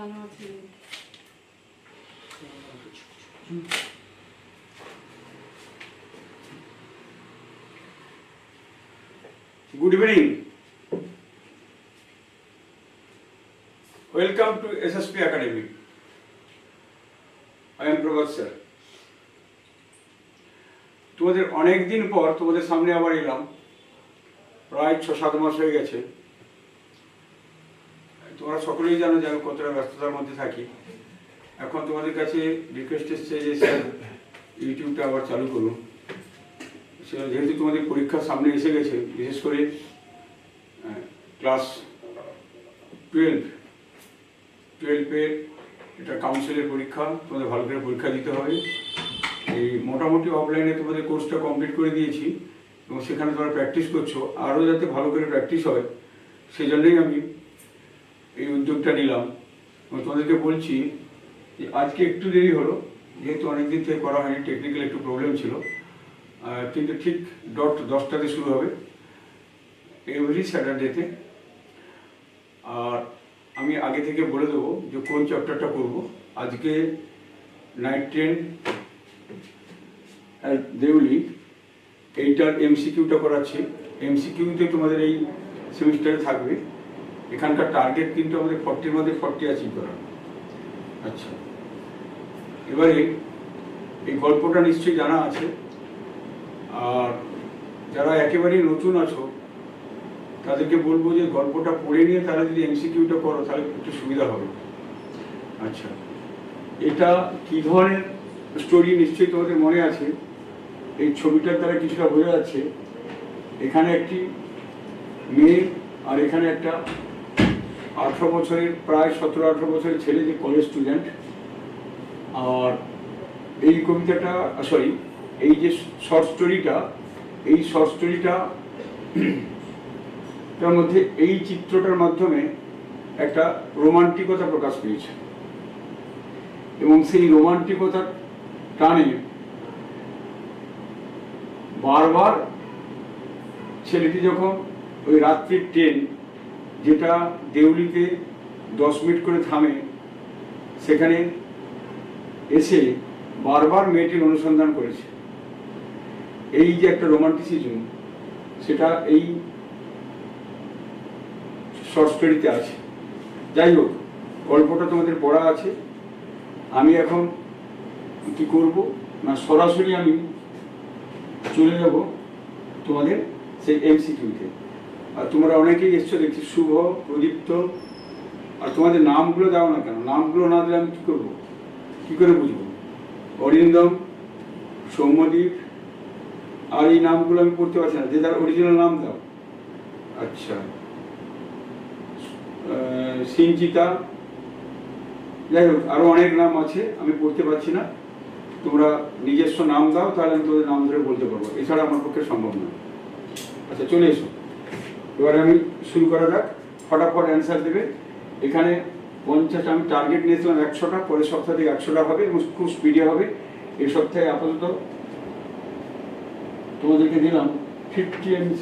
লাগানো আছে। Good evening. Welcome to SSP Academy. I am Prabhat sir. তোমাদের অনেক দিন পর তোমাদের সামনে আবার এলাম, প্রায় 6-7 মাস হয়ে গেছে। তোমরা সকলেই জানো যে আমি কতটা ব্যস্ততার মধ্যে থাকি। এখন তোমাদের কাছে রিকোয়েস্ট এসছে যে স্যার ইউটিউবটা আবার চালু করুন। যেহেতু তোমাদের পরীক্ষার সামনে এসে গেছে, বিশেষ করে ক্লাস 12-এর এটা কাউন্সিলের পরীক্ষা, তোমাদের ভালো করে পরীক্ষা দিতে হবে। এই মোটামুটি অফলাইনে তোমাদের কোর্সটা কমপ্লিট করে দিয়েছি এবং সেখানে তোমরা প্র্যাকটিস করছো, আরও যাতে ভালো করে প্র্যাকটিস হয় সেই জন্যই আমি এই উদ্যোগটা নিলাম। এবং তোমাদেরকে বলছি যে আজকে একটু দেরি হলো, যেহেতু অনেকদিন থেকে করা হয়নি, টেকনিক্যাল একটু প্রবলেম ছিল, কিন্তু ঠিক 10টাতে শুরু হবে এভরি স্যাটারডেতে। আর আমি আগে থেকে বলে দেবো যে কোন চ্যাপ্টারটা করব। আজকে নাইট ট্রেন দেউলি এইটার MCQটা করাচ্ছি। MCQতে তোমাদের এই সেমিস্টারে থাকবে। এখানকার টার্গেট কিন্তু আমাদের 40-র মধ্যে 40 অ্যাচিভ করা। আচ্ছা, এবারে এই গল্পটা নিশ্চয়ই জানা আছে, আর যারা একেবারেই নতুন আছো তাদেরকে বলবো যে গল্পটা পড়ে নিয়ে তারা যদি MCQটা করো তাহলে একটু সুবিধা হবে। আচ্ছা, এটা কী ধরনের স্টোরি নিশ্চয়ই তোমাদের মনে আছে। এই ছবিটার দ্বারা কিছুটা বোঝা যাচ্ছে। এখানে একটি মেয়ে আর এখানে একটা 18 বছরের, প্রায় 17-18 বছরের ছেলে, যে কলেজ স্টুডেন্ট। আর এই কবিতাটা, সরি, এই যে শর্ট স্টোরিটা, এই শর্ট স্টোরিটা তার মধ্যে এই চিত্রটার মাধ্যমে একটা রোমান্টিকতা প্রকাশ পেয়েছে এবং সেই রোমান্টিকতার টানে বারবার ছেলেটি যখন ওই রাত্রির ট্রেন, যেটা দেউলিতে 10 মিনিট করে থামে, সেখানে এসে বারবার মেয়েটির অনুসন্ধান করেছে। এই যে একটা রোমান্টিসিজম, সেটা এই শর্ট স্টোরিতে আছে। যাই হোক, গল্পটা তোমাদের পড়া আছে। আমি এখন কি করব না, সরাসরি আমি চলে যাব তোমাদের সেই MCQতে। আর তোমরা অনেকেই এসছো দেখছি, শুভ, প্রদীপ্ত, আর তোমাদের নামগুলো দাও না কেন? নামগুলো না দিলে আমি কী করবো, কী করে বুঝবো? অরিন্দম, সৌম্যদীপ, আর এই নামগুলো আমি পড়তে পারছি না, যে তার অরিজিনাল নাম দাও। আচ্ছা, সিঞ্চিতা, যাই হোক আরও অনেক নাম আছে, আমি পড়তে পারছি না। তোমরা নিজস্ব নাম দাও, তাহলে আমি তোমাদের নাম ধরে বলতে পারবো, এছাড়া আমার পক্ষে সম্ভব নয়। আচ্ছা, চলে এসো, এবারে আমি শুরু করা যাক। ফটাফট অ্যান্সার দেবে। এখানে 50, আমি টার্গেট নিয়েছিলাম 100টা, পরের সপ্তাহ থেকে 100টা হবে এবং খুব স্পিডে হবে। এই সপ্তাহে আপাতত তোমাদেরকে দিলাম 50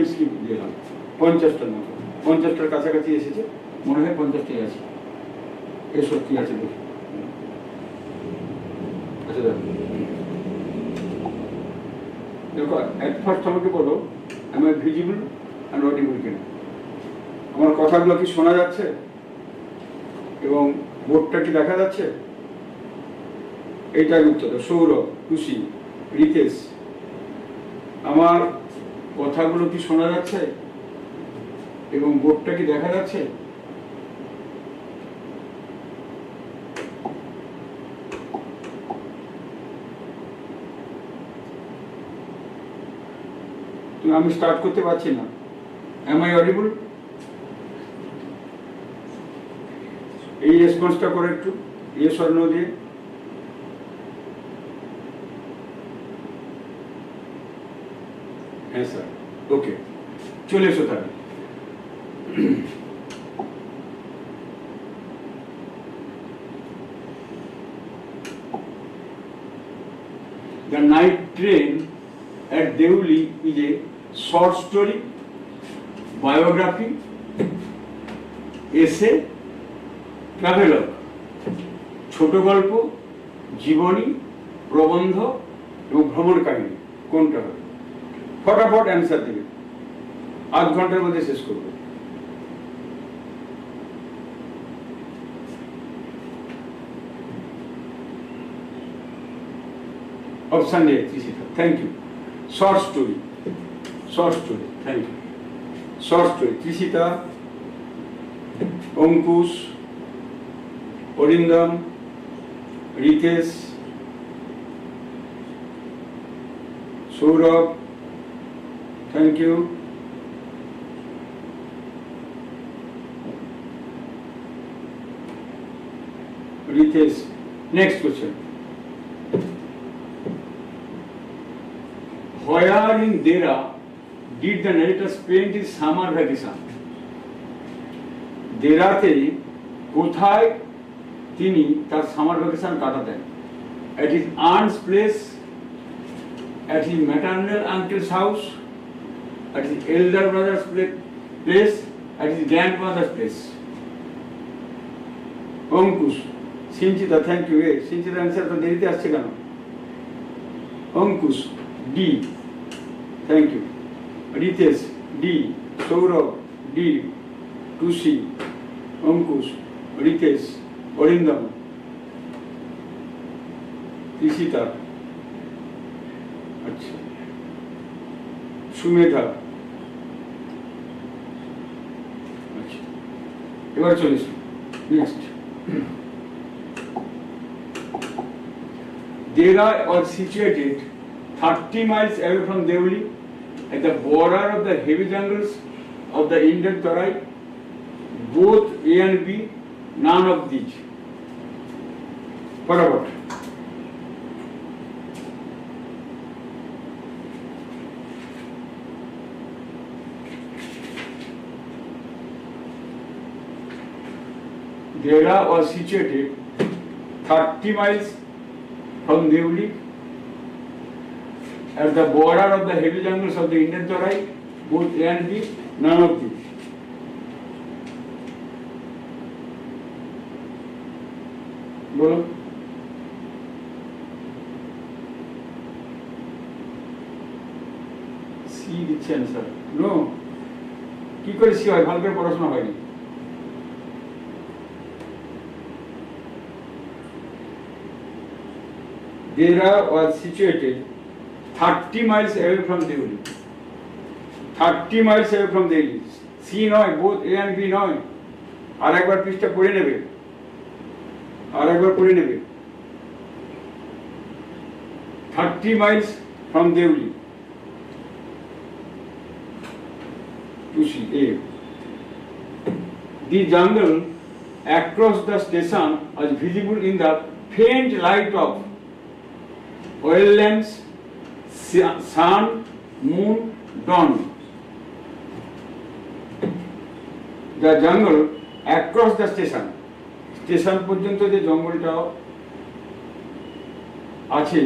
MCQ দিলাম, 50টার মতো, 50টার কাছাকাছি এসেছে মনে হয়, 50টাই আছে। এ সত্যি আছে দেখি। আচ্ছা দেখো, অ্যাট ফার্স্ট আমাকে বলো, am I visible and audible কিনা? আমার কথাগুলো কি শোনা যাচ্ছে এবং বোর্ডটা কি দেখা যাচ্ছে? এইটাই উত্তর। সৌরভ, খুশি, রিতেশ, আমার কথাগুলো কি শোনা যাচ্ছে এবং বোর্ডটা কি দেখা যাচ্ছে? আমি স্টার্ট করতে পারছি না। Am I audible? এই রেসপন্সটা করে একটু ইয়েস অর নো দিয়ে। হ্যাঁ স্যার, ওকে, চলে এসো তাহলে। The night train at Deoli is a short story, biography, essay, travelogue, ছোট গল্প, জীবনী, প্রবন্ধ এবং ভ্রমণ কাহিনী কোনটা হবে? ফটাফট অ্যান্সার দেবে, আধ ঘন্টার মধ্যে শেষ করবে। Option A Trishita, thank you. Short story, short story, thank you. Short story Trishita, Ankush, Arindam, Ritesh, Sourav, thank you. Ritesh, next question. Where in Dera did the narrator spend his summer vacation? দেরাতে কোথায় তিনি তার সামার ভ্যাকেশন কাটাতেন? At his aunt's place, at his maternal uncle's house, at his elder brother's place, at his grandmother's place. Ankush, Sinchita, thank you. Sinchita answer তো দেরিতে আসছে কেন? Ankush, D, thank you. Ritesh, D. Sourav, D. Tusi, Ankush, Ritesh, Arindam, Trishita, আচ্ছা, সুমেধা, আচ্ছা, এবার চলেছি next. Dera was situated 30 miles away from Deoli, at the border of the heavy jungles of the Indian Tarai. Both A and B, none of these. What about? Dera was situated 30 miles from Deoli, at the border of the heavy jungles of the Indian Tarai. Both A and B, none of these. বলো, C দিচ্ছে answer. No, কি করে C হয়? ভালো করে পড়াশোনা হয়নি। Dera was situated 30 miles away from Deoli. 30 miles away from Deoli. C নয়, both A and B নয়। আর একবার পৃষ্ঠা পড়ে নেবে, আর একবার পড়ে নেবে। 30 miles from Deoli to C, A. The jungle across the station was visible in the faint light of oil lamps, sun, moon, dawn. The jungle across the station, station পর্যন্ত যে জঙ্গলটা আছে,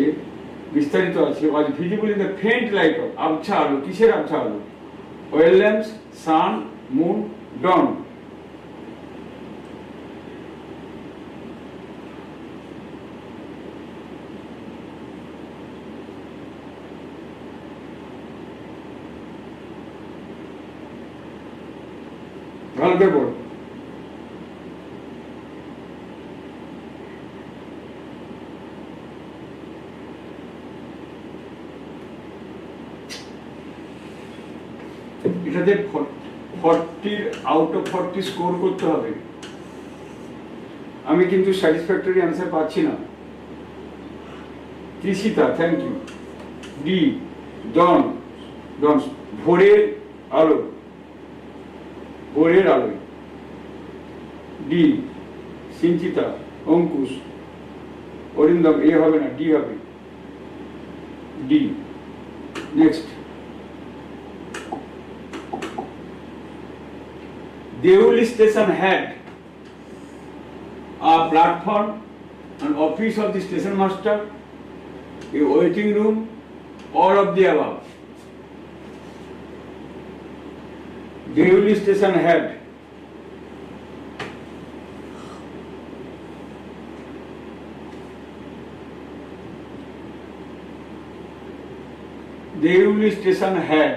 বিস্তারিত আছে, was visible in the faint light of, আবছা আলো। কিসের আবছা আলো? oil lamps, sun, moon, dawn. ভালো করে পড়ো। এটাতে 40 আউট অফ 40 স্কোর করতে হবে। আমি কিন্তু স্যাটিসফ্যাক্টরি অ্যান্সার পাচ্ছি না। ত্রিশিতা, থ্যাংক ইউ। ডি, ডন, ডন, ভোরের আলো, ভোরের আলোয়। ডি, সিঞ্চিতা, অঙ্কুশ, অরিন্দম, এ হবে না, ডি হবে। D, next. Deoli station had a platform, an office of the station master, a waiting room, all of the above. Deoli station had Deoli station had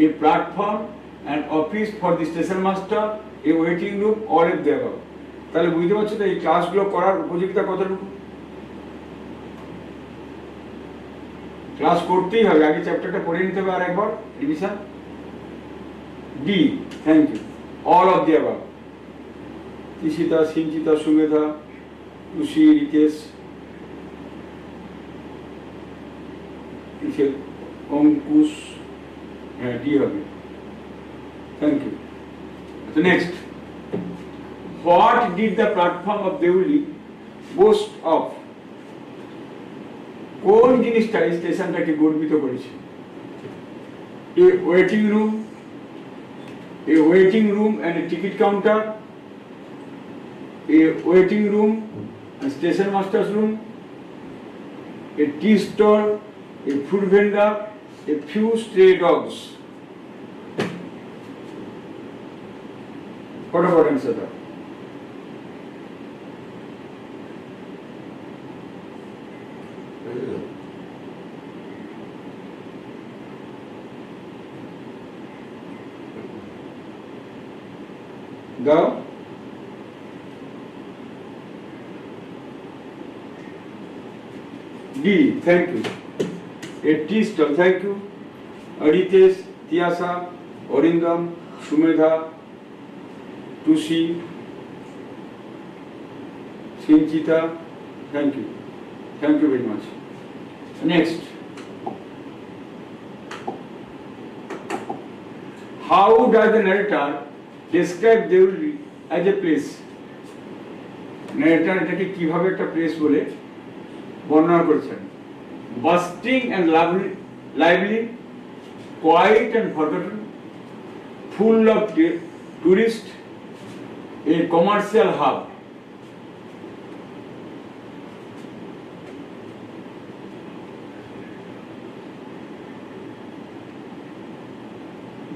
a platform, an office for the station master, a waiting room, all of the above. তাহলে বুঝতে পারছো তো এই ক্লাসগুলো করার উপযোগিতা কতটুকু? Class করতেই হবে, আগে চ্যাপ্টারটা পড়ে নিতে হবে আর একবার revision. D, thank you, all of the above. Tishita, Sinchita, Sumedha, Tushi, Ritesh, Ankush, হ্যাঁ ডি হবে, thank you. So next, what did the platform of Deoli boast of? কোন জিনিসটা এই স্টেশনটাকে গর্বিত করেছে? A waiting room and a ticket counter, a waiting room and station master's room, a tea stall, a food vendor, a few stray dogs. What about answer that? The D, thank you. A tea stall, thank you. Aritesh, Tiasa, Orindam, Sumedha, Tushi, Sinchita, thank you. Thank you very much. Next. How does the narrator describe Deoli as a place? Narrator এটাকে কিভাবে একটা place বলে বর্ণনা করেছেন? Bustling and lively, quiet and forgotten, full of tourists, a commercial hub.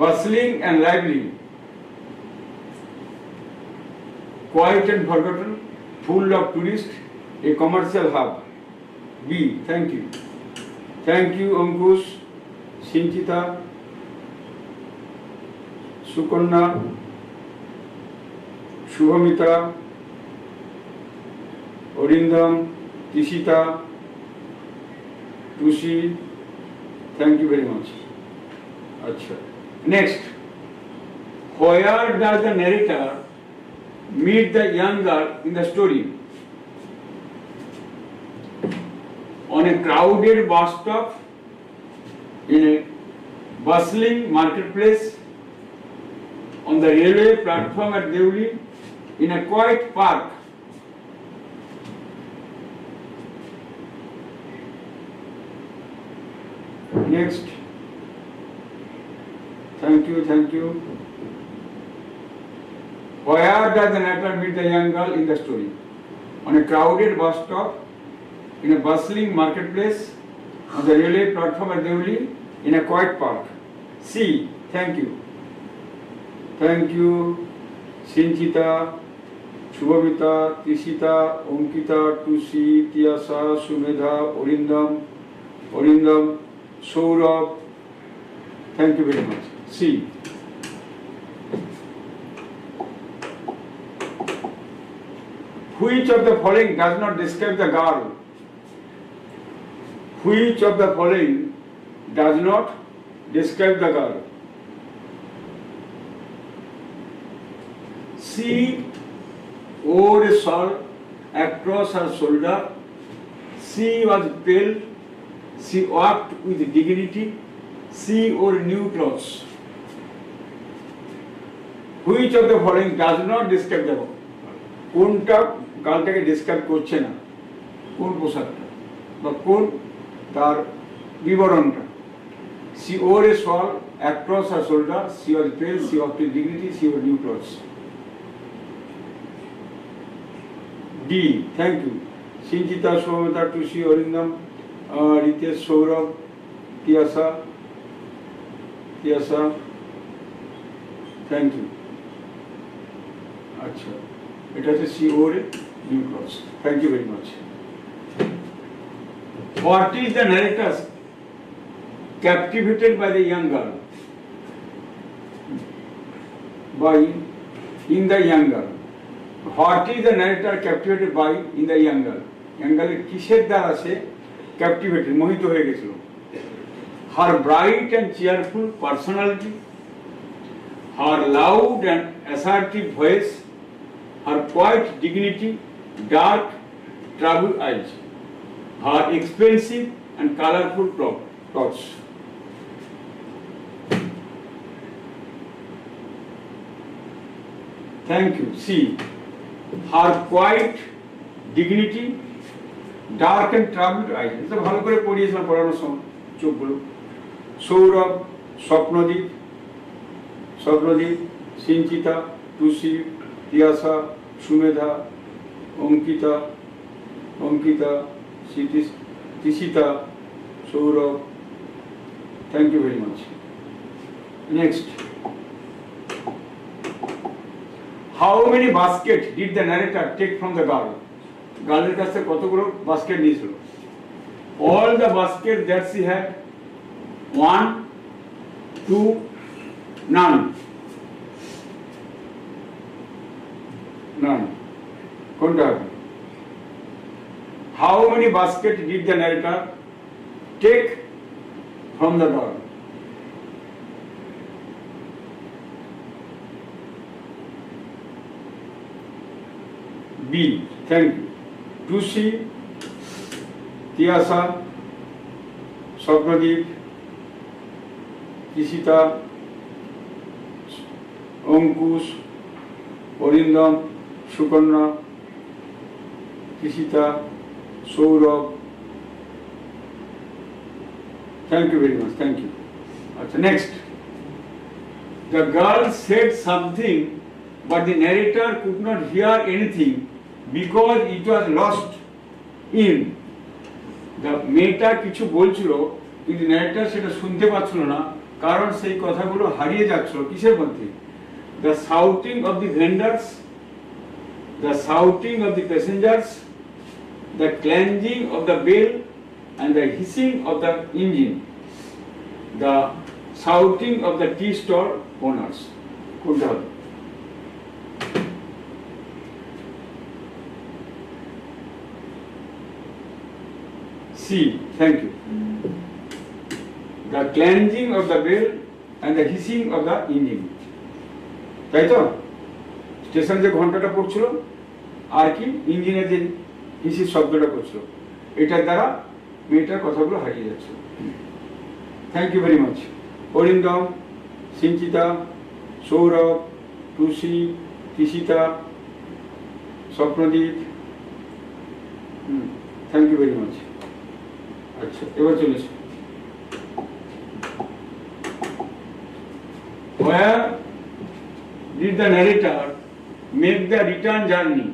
Bustling and lively, quiet and forgotten, full of tourists, a commercial hub. B, thank you. Thank you, Ankush, Sinchita, Sukarna, Shubhamita, Orindam, Tishita, Tushi, thank you very much. Achha. Next, where does the narrator meet the young girl in the story? On a crowded bus stop, in a bustling marketplace, on the railway platform at Deoli, in a quiet park. Next. Thank you, thank you. Where does the narrator meet the young girl in the story? On a crowded bus stop, in a bustling marketplace, on the railway platform at Deoli, in a quiet park. C, thank you. Thank you, Sinchita, Shubhamita, Tishita, Ankita, Tushi, Tiasa, Sumedha, Orindam, Saurabh. Thank you very much. C. Which of the following does not describe the girl? Which of the following does not describe the girl? She wore a shawl across her shoulder. She was pale. She walked with dignity. She wore new clothes. Which of the following does not describe the girl? কোনটা গালটাকে describe করছে না, কোন পোশাকটা বা কোন তার বিবরণটা? She wore a shawl across her shoulder. She was pale. She walked with dignity. She wore new clothes. D, thank you. Sinchita, Shubhamita, Tushi, Orindam, Ritesh, Saurabh, Tiasa, thank you. Achha, it has a C over it, new clothes. Thank you very much. What is the narrator's captivated by the young girl. In the young girl. What is the narrator captivated by in the young girl? Young girl কিসের দ্বারা সে captivated, মোহিত হয়ে গেছিল? Her bright and cheerful personality, her loud and assertive voice, her quiet dignity, dark, troubled eyes, her expensive and colorful clothes. Thank you. See, her quiet dignity, dark and troubled eyes. এটা ভালো করে পড়িয়েছিলাম পড়ানোর সময় চোখগুলো। সৌরভ, স্বপ্নদীপ, সিঞ্চিতা, টুসি, তিয়াসা, Sumedha, Ankita, তিশিতা, Sourav. Thank you very much. Next. How many baskets did the narrator take from the girl? গার্লের কাছ থেকে কতগুলো basket নিয়েছিল? All the baskets that she had, 1, 2, none. কোনটা হবে? How many baskets did the narrator take from the girl? B. Thank you. Tusi, Tiasa, Sopradip, Tisita, Ankush, Orindam, Sukarna, Tisita, Saurabh. Thank you very much. Thank you. Next. The girl said something, but the narrator could not hear anything because it was lost in. The মেয়েটা কিছু বলছিল কিন্তু narrator সেটা শুনতে পাচ্ছিল না কারণ সেই কথাগুলো হারিয়ে যাচ্ছিল কিসের মধ্যে? The shouting of the vendors, the shouting of the passengers, the clanging of the bell and the hissing of the engine, the shouting of the tea store owners. কোনটা হবে? C. Thank you. The clanging of the bell and the hissing of the engine. তাই তো? Station যে ঘন্টাটা পড়ছিল আর কি ইঞ্জিনের যে হিসির শব্দটা করছিল এটার দ্বারা মেয়েটার কথাগুলো হারিয়ে যাচ্ছে। Thank you very much. Arindam, Sinchita, Sourav, Tusi, Tishita, Swapnadip. Thank you very much. আচ্ছা, এবার চলেছে। Where did the narrator make the return journey?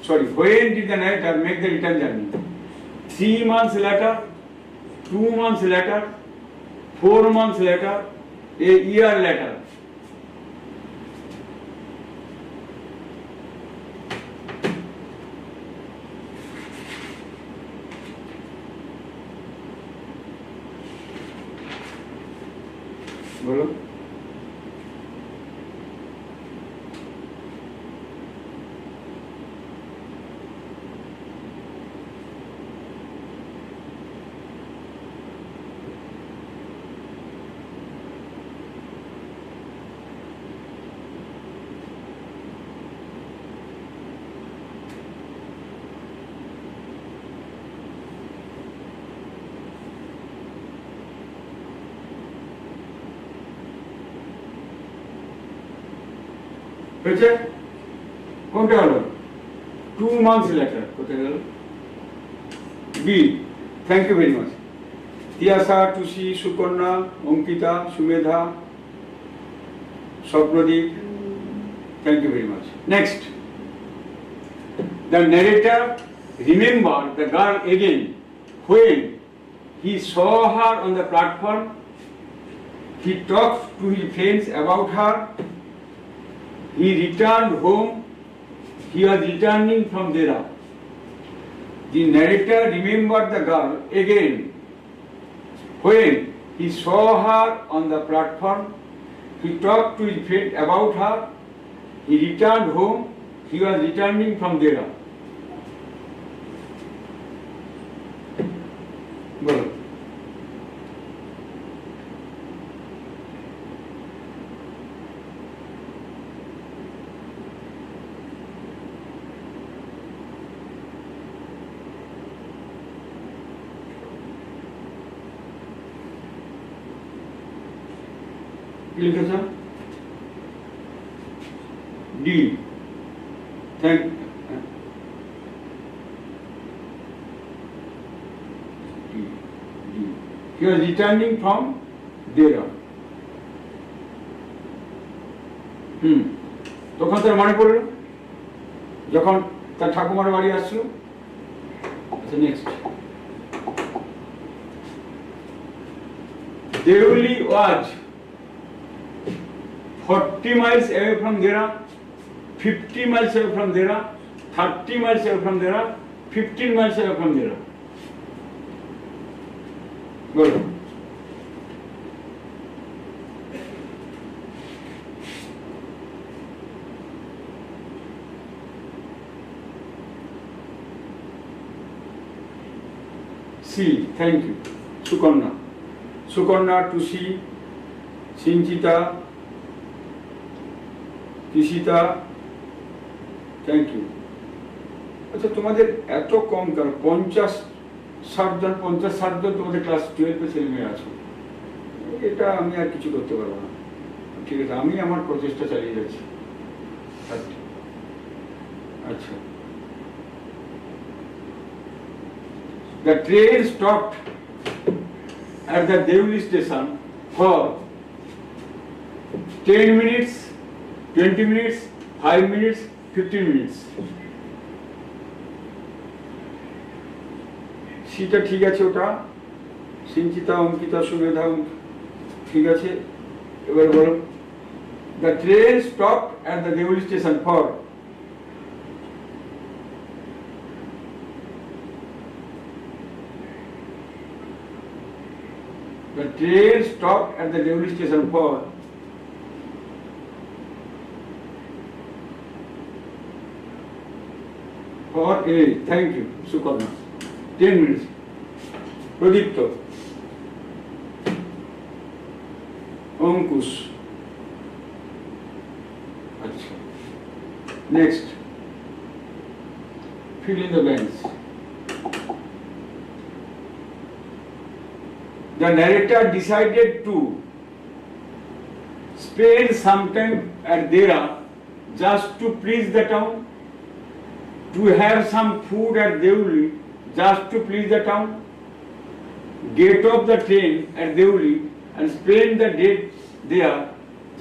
Sorry, when did the narrator make the return journey? 3 months later, 2 months later, 4 months later, a year later. বলো। হয়েছে? কোনটা হলো? 2 months later. কোথায় গেল? B. Thank you very much. Tiyasa, Tusi, Sukanya, Ankita, Sumedha, Swapnadeep. Thank you very much. Next. The narrator remembered the girl again when he saw her on the platform. He talked to his friends about her. He returned home. He was returning from Dera. The narrator remembered the girl again when He saw her on the platform. He talked to his friend about her. He returned home. He was returning from there. বলো কি লিখেছ D thank He was returning from there. তখন তার মনে পড়ল যখন তার ঠাকুমার বাড়ি আসছিল। আচ্ছা next, Deoli was 40 miles away from there, 50 miles away from there, 30 miles away from there, 15 miles away from there. Good. C. Thank you. Sukarna. Sukarna to C. Sinchita. Kishita. Thank you. আচ্ছা তোমাদের এত কম কেন? 50-60 জন তোমাদের class 12 ছেলে মেয়ে আছে, এটা আমি আর কিছু করতে পারবো না। ঠিক আছে, আমি আমার প্রচেষ্টা চালিয়ে যাচ্ছি। আচ্ছা, the train stopped at the Deoli station for 10 minutes, 20 minutes, 5 minutes, 15 minutes. সিটা ঠিক আছে, ওটা সিঞ্চিতা, অঙ্কিতা, সুমেধা ঠিক আছে। এবার বলো, the train stopped at the Deoli station for the train stopped at the Deoli station for A. Thank you, Sukarna. 10 minutes. Pradipta. Ankush. Achha. Next. Fill in the blanks. The narrator decided to spend some time at Dera just to please the town, to have some food at Deoli just to please the town, get off the train at Deoli and spend the day there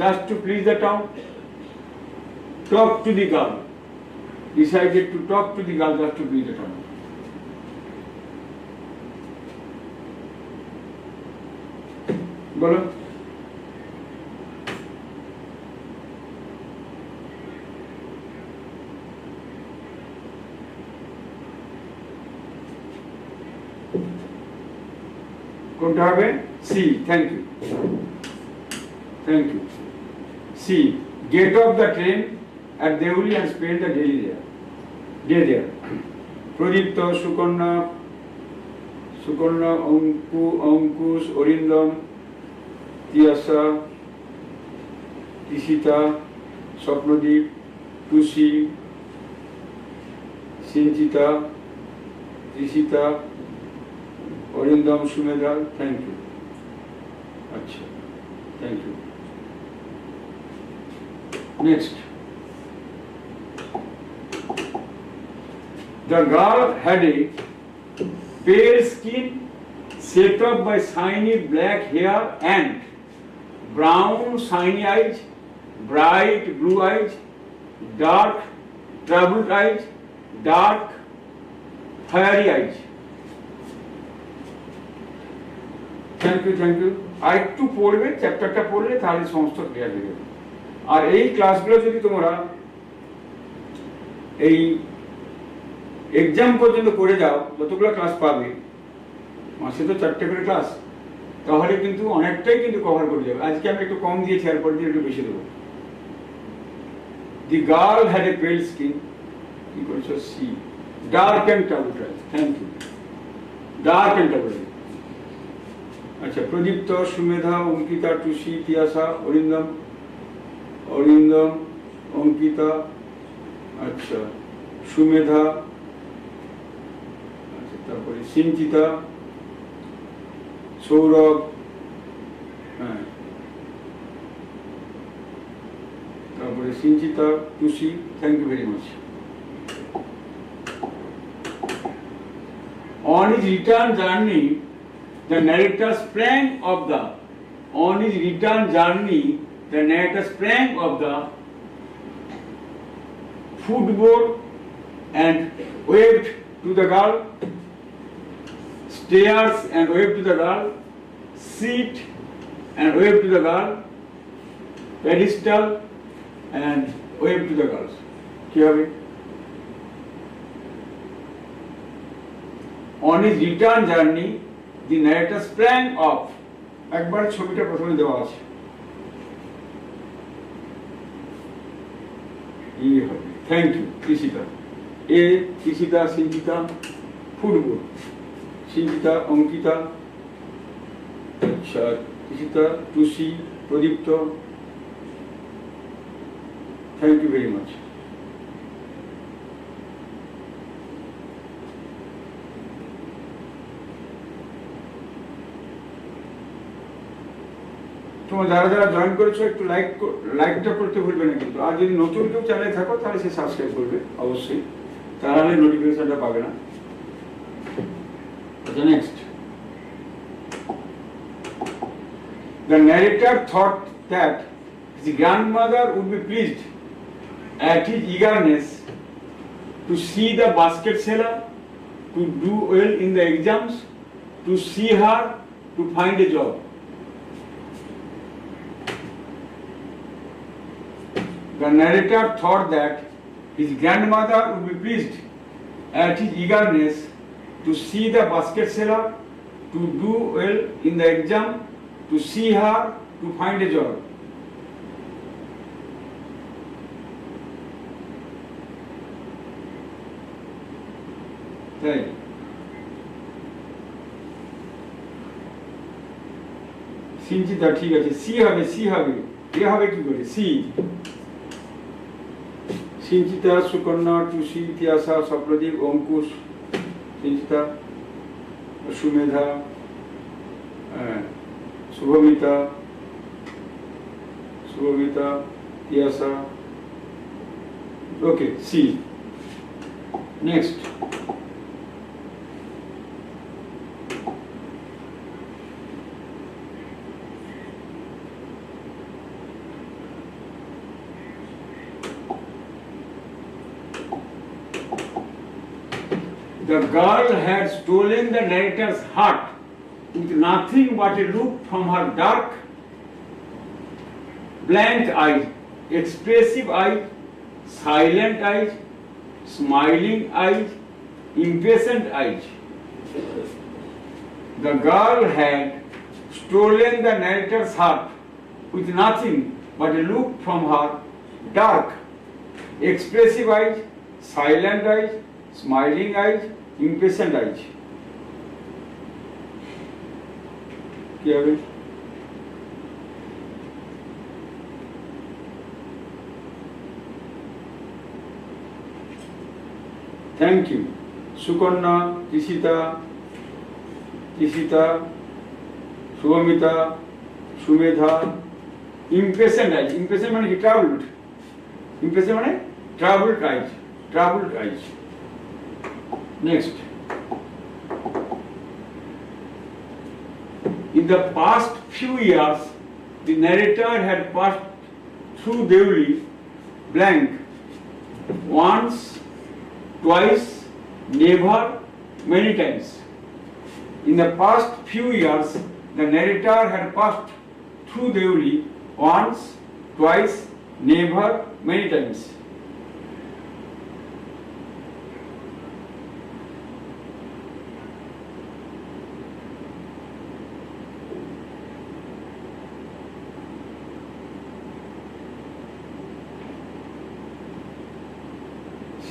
just to please the town, talk to the girl, decided to talk to the girl just to please the town. বলো কোনটা হবে? C. Thank you, thank you. C, get off the train at Deoli and spend the day there. Pradipta, Sukanya, Ankush, Arindam, Tiyasa, Tishita, Swapnadip, Tusi, Sinchita, Tishita, Arindam, Sumedha. Thank you. আচ্ছা, thank you. Next, the girl had a pale skin set up by shiny black hair and brown shiny eyes, bright blue eyes, dark troubled eyes, dark fiery eyes. Thank you, thank you. আর একটু পড়বে, চ্যাপ্টারটা পড়লে তাহলে সমস্ত clear হয়ে যাবে। আর এই ক্লাসগুলো যদি তোমরা এই এক্সাম পর্যন্ত করে যাও, যতগুলো ক্লাস পাবে, মাসে তো 4টে করে ক্লাস, তাহলে কিন্তু অনেকটাই কিন্তু কভার করে যাবে। আজকে আমি একটু কম দিয়েছি, এরপর দিয়ে একটু বেশি দেবো। দি গার্ল হ্যাড এ পেল স্কিন, কি করেছো? C, dark and troubled eyes. Thank you, dark and troubled. আচ্ছা, প্রদীপ্ত, সুমেধা, অঙ্কিতা, টুসি, তিয়াসা, অরিন্দম, অঙ্কিতা, আচ্ছা সুমেধা, আচ্ছা তারপরে সিঞ্চিতা, সৌরভ, হ্যাঁ তারপরে Sinchita, Tusi, thank you very much. On his return journey, the narrator sprang of the footboard and waved to the girl, stairs and waved to the girl, seat and waved to the girl, pedestal and waved to the girls. কি হবে? On his return journey, the narrator sprang off. একবার ছবিটা প্রথমে দেওয়া আছে, এই হবে। Thank you Krishita. এ কৃষিতা, সিঞ্চিতা, ফুটবল, সিঞ্চিতা, অঙ্কিতা, আচ্ছা Krishita, Tusi, Pradipta, thank you very much. তোমরা যারা যারা জয়েন করেছো একটু লাইকটা করতে ভুলবে না কিন্তু। আর যদি নতুন কেউ চ্যানেলে থাকো তাহলে সে সাবস্ক্রাইব করবে অবশ্যই, তাহলে নোটিফিকেশনটা পাবে না। আচ্ছা next, the narrator thought that his grandmother would be pleased at his eagerness to see the basket seller, to do well in the exams, to see her, to find a job. The narrator thought that his grandmother would be pleased at his eagerness to see the basket seller, to do well in the exam, to see her, to find a job. তাই সিঞ্চিতা, ঠিক আছে, C হবে, C হবে, এ হবে কি করে? C. Sinchita, Sukanya, Tusi, Tiyasa, Sapradip, Ankush, Sinchita, Sumedha, Shubhamita, Tiyasa, okay C. Next, the girl had stolen the narrator's heart with nothing but a look from her dark, blank eyes, expressive eyes, silent eyes, smiling eyes, impatient eyes. The girl had stolen the narrator's heart with nothing but a look from her dark, expressive eyes, silent eyes, smiling eyes, impatient eyes. কি হবে? Thank you Sukanya, Krishita, Shubhamita, Sumedha, impatient eyes, impatient মানে কি? Travelled, impatient মানে travelled eyes. Next, in the past few years, the narrator had passed through Deoli blank once, twice, never, many times. In the past few years, the narrator had passed through Deoli once, twice, never, many times.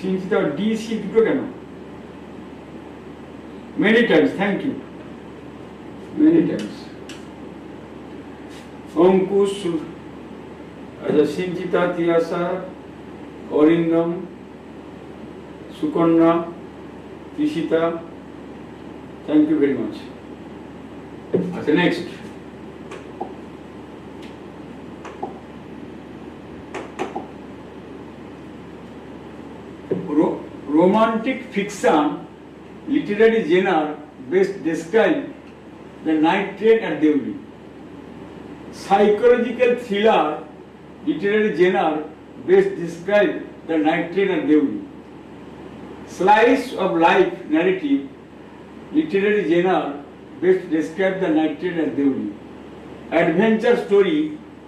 Sinchita D C দুটো কেন? Many times, thank you, many times. Ankush, আচ্ছা, Sinchita, Tiyasa, Arindam, Sukanya, Trishita, thank you very much. আচ্ছা, next. Romantic fiction literary genre best describe the night train at Deoli. Psychological thriller literary genre best describe the night train at Deoli. Slice of life narrative literary genre best describe the night train at Deoli. Adventure story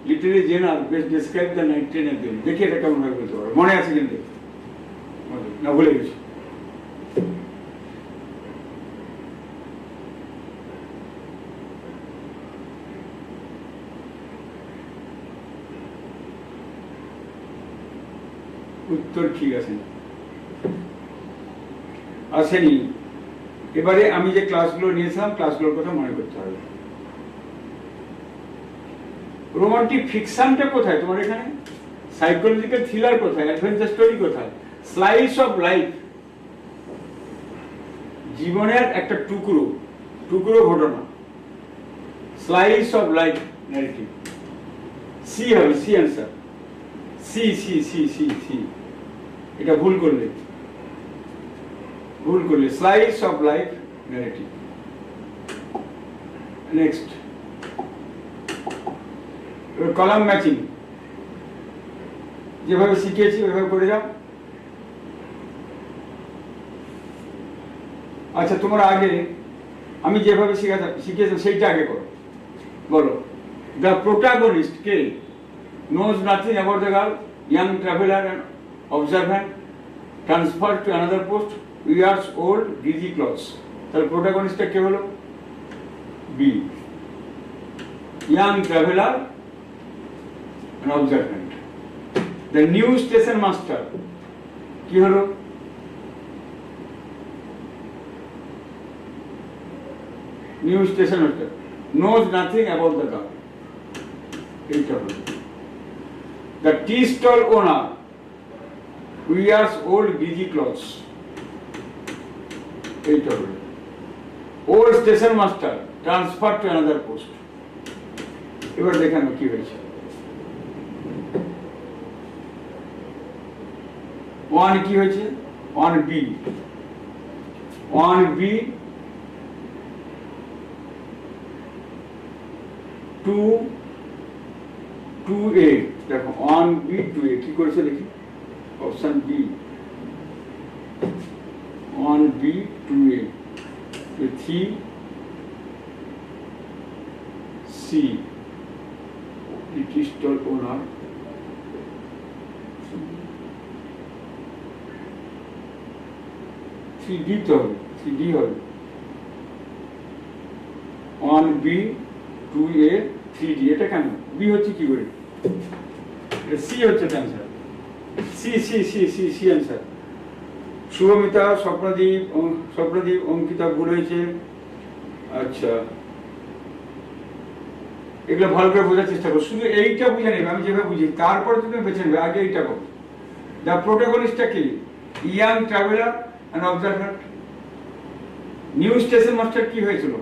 literary genre best describe the night train at Deoli. দেখি এটা কেমন ভাবে বলতে পারো, মনে আছে কিন্তু না ভুলে গেছি। উত্তর ঠিক আছে, আসেনি। এবারে আমি যে ক্লাসগুলো নিয়েছিলাম ক্লাসগুলোর কথা মনে করতে হবে। রোমান্টিক ফিকশনটা কোথায় তোমার এখানে? সাইকোলজিক্যাল থ্রিলার কোথায়? অ্যাডভেঞ্চার স্টোরি কোথায়? স্লাইস অফ লাইফ, জীবনের একটা টুকরো টুকরো ঘটনা, slice of life narrative. C হবে, C answer, C C C C C. এটা ভুল করলে slice of life narrative. Next, column matching যেভাবে শিখিয়েছি ওইভাবে করে যাও। আচ্ছা, তোমরা আগে আমি যেভাবে শিখিয়েছিলাম সেইটা আগে করো। বলো, দ্য প্রোটাগনিস্ট কে? Knows nothing about the girl, young traveller and observant, transfer to another post, years old, greasy clothes. তাহলে প্রোটাগনিস্টটা কে হলো? B, young traveller and observant. The new station master কি হলো? New station master, knows nothing about the girl. এইটা হলো। The tea stall owner wears old greasy clothes. এইটা হলো। Old station master transferred to another post. এবার দেখেন কি হয়েছে। 1 কি হয়েছে? 1B 2A। দেখো 1B 2A কি করেছে দেখি, option B 1B 2A 3C it is stall owner 3D তো হবে, 3D হবে 1B 2A 3D। এটা কেন বি হচ্ছে কি করে? সি হচ্ছে answer, C C C C C answer. Shubhamita, Swapnadip, Ankita ভুল হয়েছে। আচ্ছা, এগুলো ভালো করে বোঝার চেষ্টা করো, শুধু এইটা বুঝে নেবে আমি যেভাবে বুঝি, তারপরে তুমি বেছে নেবে। আগে এইটা করো। দ্য প্রোটাগনিস্টটা কি? Young traveller and অবজারভ্যান্ট। New station master কি হয়েছিল?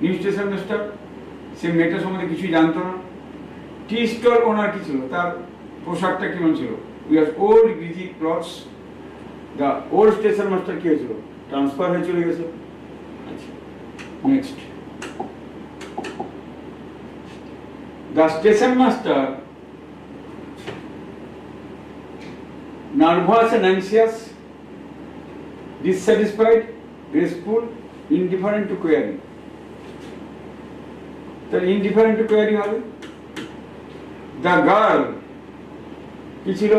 নিউ স্টেশন মাস্টার সে মেয়েটার সম্বন্ধে কিছুই জানতো না। টি স্টল ওনার কি ছিল? তার পোশাকটা কেমন ছিল? Wear old greasy clothes. The old station master কি হয়েছিল? ট্রান্সফার হয়ে চলে গেছে। আচ্ছা, next, the station master nervous and anxious, dissatisfied, graceful, indifferent to query. তাহলে ইনডিফারেন্ট টু কোয়ারি হবে। দ্য গার্ল কি ছিল?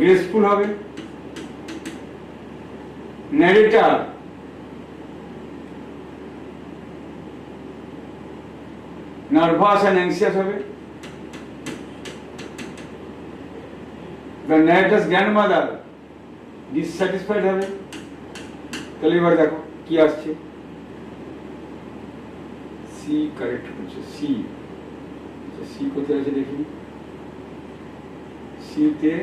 গ্রেসফুল হবে। ন্যারেটর নার্ভাস অ্যান্ড অ্যাংশিয়াস হবে। The narrator's grandmother dissatisfied হবে, তাহলে এবার দেখো কি আসছে, সি কারেক্ট হচ্ছে, সি সি কোথায় আছে দেখি, সিতে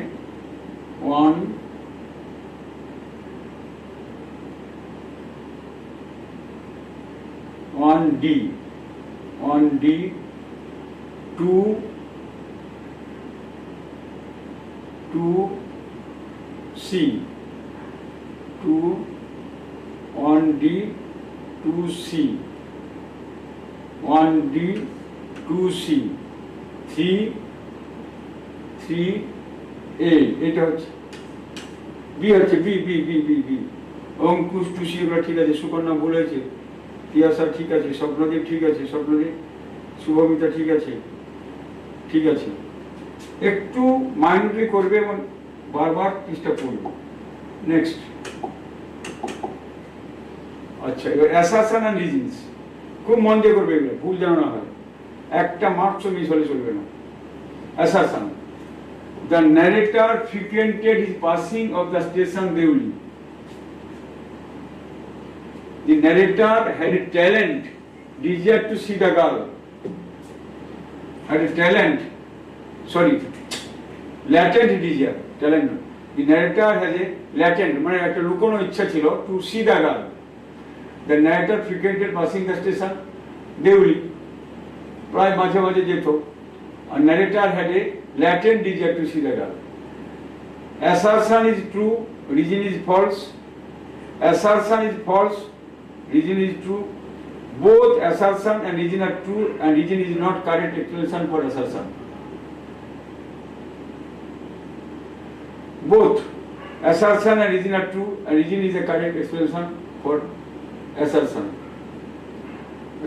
1 1D 2 2C 1D 2C 1D 2C 3A, এটা হচ্ছে বি, হচ্ছে B B B B B Ankush 2C, এগুলো ঠিক আছে, সুকন্যা বলেছে, তিয়াসা ঠিক আছে, স্বপ্নদীপ ঠিক আছে, স্বপ্নদীপ, শুভমিতা ঠিক আছে, ঠিক আছে। একটু মাইন্ডলি করবে এবং বারবার চেষ্টা করবে। নেক্সট, আচ্ছা এবার অ্যাসারশন এন্ড রিজনস, খুব মন দিয়ে করবে, এগুলো ভুল যেন না হয়, একটা মার্কসও মিস হলে চলবে না। Assertion, the narrator frequented his passing of the station Deoli. The narrator had a talent, desire to see the girl. Had a talent, sorry, latent desire, talent. The narrator has a latent, মানে একটা লুকোনো ইচ্ছা ছিল, to see the girl. The narrator frequented passing the station Deoli. প্রায় মাঝে মাঝে যেত। A narrator had a latent desire to see the girl. Assertion is true, reason is false. Assertion is false, reason is true. Both assertion and reason are true, and reason is not correct explanation for assertion. Both assertion and reason are true, and reason is a correct explanation for assertion.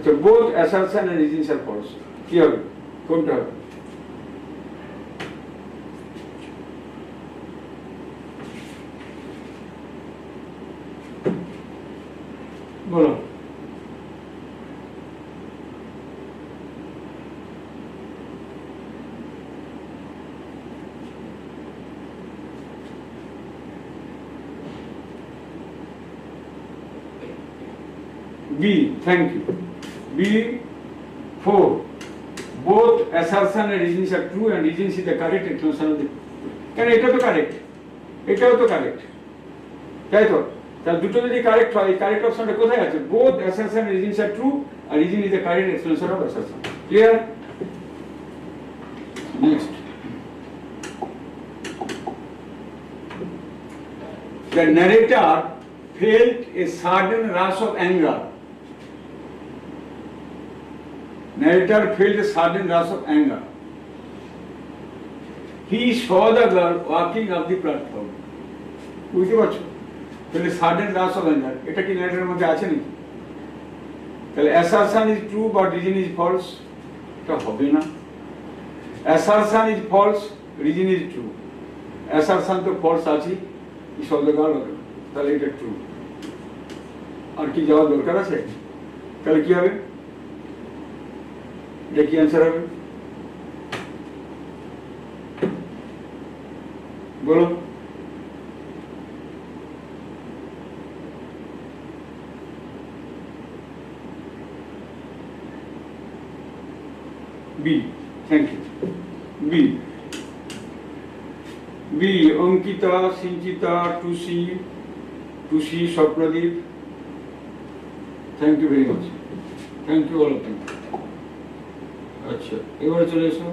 So both assertion and reasons are false. কি হবে? কোনটা হবে? বলো। B, thank you. B4, both assertion and reasons are true, and reasons is the correct explanation of the, কেন এটা তো correct, এটাও তো কারেক্ট, তাই তো? তাহলে দুটো যদি কারেক্ট হয়, কারেক্ট অপশনটা কোথায় আছে? both assertion and reasons are true, and reason is the correct explanation of assertion. Clear? Next, the narrator felt a sudden rush of anger. Narrator felt a sudden rush of anger. He saw the girl walking up the platform. বুঝতে পারছো? তাহলে sudden rush of anger, এটা কি narrator মধ্যে আছে নাকি? তাহলে assertion is true but reason is false, এটা হবে না। Assertion is false, reason is true. Assertion তো false আছে, he saw the girl, তাহলে এটা true। আর কি যাওয়ার দরকার আছে? তাহলে কি হবে? এটা কি অ্যান্সার হবে? বলো। B, thank you. B, Ankita, Sinchita, Tusi, Swapnadip, thank you very much, thank you all of you. আচ্ছা এবার চলে এসো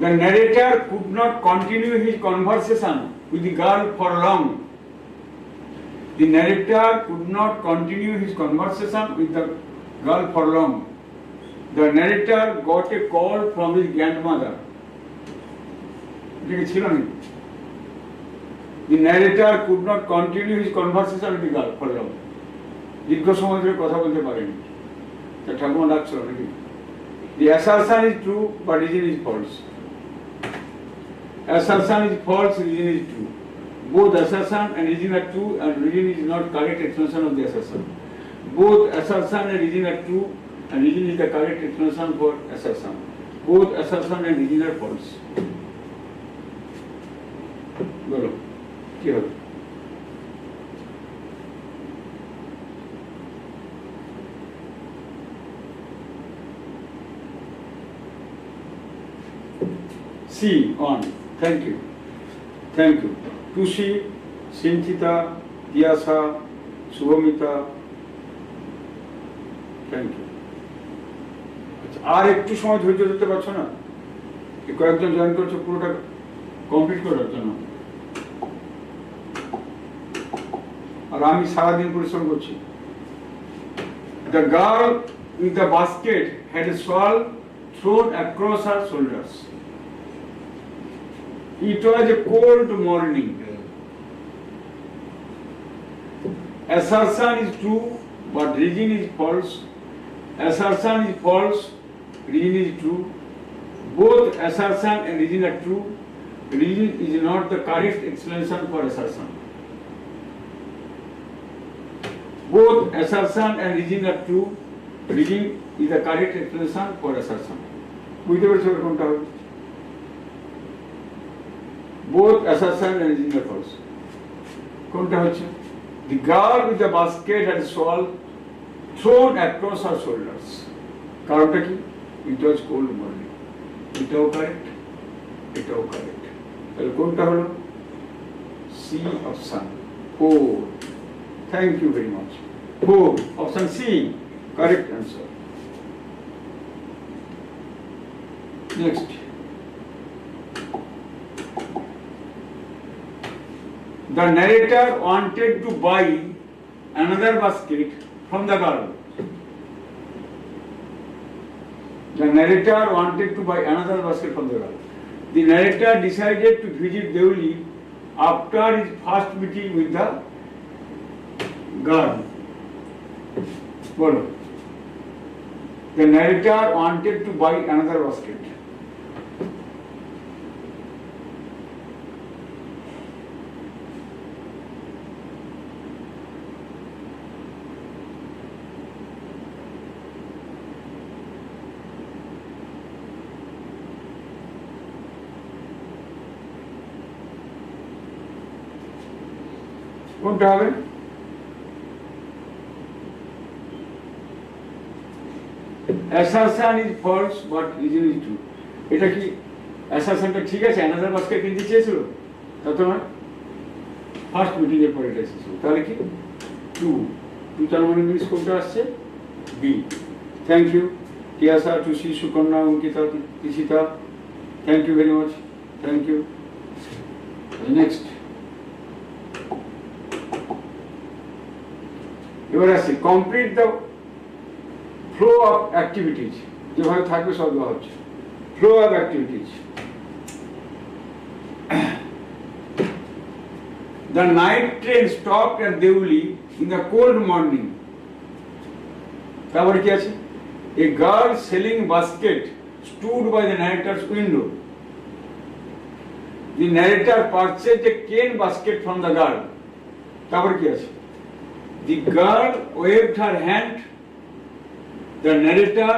the narrator could not continue his conversation with the girl for long. The narrator could not continue his conversation with the girl for long. The narrator got a call from his grandmother. এটা ছিল না? The narrator could not continue his conversation with the girl for long. দীর্ঘ সময় ধরে কথা বলতে পারেনি, তা ঠাকুমা ডাকছিল নাকি? The assertion is true but reason is false. Assertion is false, reason is true. Both assertion and reason are true, and reason is not correct explanation of the assertion. Both assertion and reason are true, and region is the correct explanation for assertion. Both assertion and region are false. বলো কি হবে? C on. Thank you. Thank you. Tushi, Sinchita, Diyasa, Subhamita. Thank you. আর একটু সময় ধৈর্য ধরতে পারছো না? কয়েকজন জয়েন করছো পুরোটা কমপ্লিট করার জন্য, আর আমি সারাদিন পরিশ্রম করছি। The girl with the basket had a shawl thrown across her shoulders. It was a cold morning. Assertion is true, but reason is false. Assertion is false, reason is true. Both assertion and reason are true. Reason is not the correct explanation for assertion. Both assertion and reason are true. Reason is the correct explanation for assertion. বুঝতে পারছো কোনটা হবে? Both assertion and reason are false. কোনটা হচ্ছে? The girl with the basket had a shawl thrown across her shoulders. কারণটা কি? It was cold morning. এটাও correct, এটাও কারেক্ট। তাহলে কোনটা হলো? C option 4. Thank you very much. 4 option C correct answer. Next, the narrator wanted to buy another basket from the girl. The narrator wanted to buy another basket from the girl. The narrator decided to visit Deoli after his first meeting with the girl. বলো, the narrator wanted to buy another basket. কোনটা হবে? Assertion is false but reason is true. এটা কি assertionটা ঠিক আছে? another basket কিনতে চেয়েছিল, তা তোমার ফার্স্ট মিটিং এর পরে এটা এসেছিল, তাহলে কি 2 তার মানে মিনিস কোনটা আসছে? B. Thank you Tiyasa, Tusi, Sukanya, Ankita, Tishita, thank you very much, thank you. Next, এবার আসছি complete the flow of activities, যেভাবে থাকবে সব দেওয়া হচ্ছে। Flow of activities, the night train stopped at Deoli in the cold morning. তারপরে কি আছে? A girl selling basket stood by the narrator's window. The narrator purchased a cane basket from the girl. তারপরে কি আছে? The girl waved her hand. The narrator